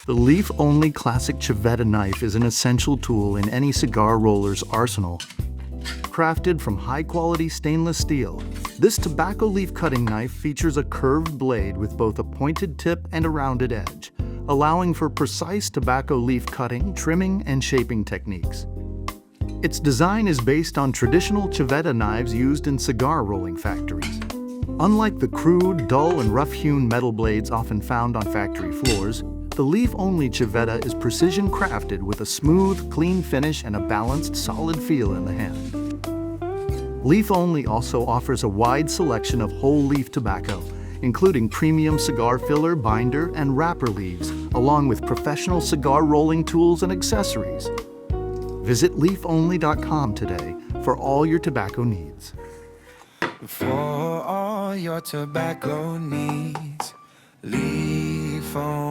The Leaf Only Classic Chaveta knife is an essential tool in any cigar roller's arsenal. Crafted from high-quality stainless steel, this tobacco leaf cutting knife features a curved blade with both a pointed tip and a rounded edge, allowing for precise tobacco leaf cutting, trimming, and shaping techniques. Its design is based on traditional Chaveta knives used in cigar rolling factories. Unlike the crude, dull, and rough-hewn metal blades often found on factory floors, the Leaf Only Chaveta is precision crafted with a smooth, clean finish and a balanced, solid feel in the hand. Leaf Only also offers a wide selection of whole leaf tobacco, including premium cigar filler, binder, and wrapper leaves, along with professional cigar rolling tools and accessories. Visit leafonly.com today for all your tobacco needs. For all your tobacco needs, Leaf Only.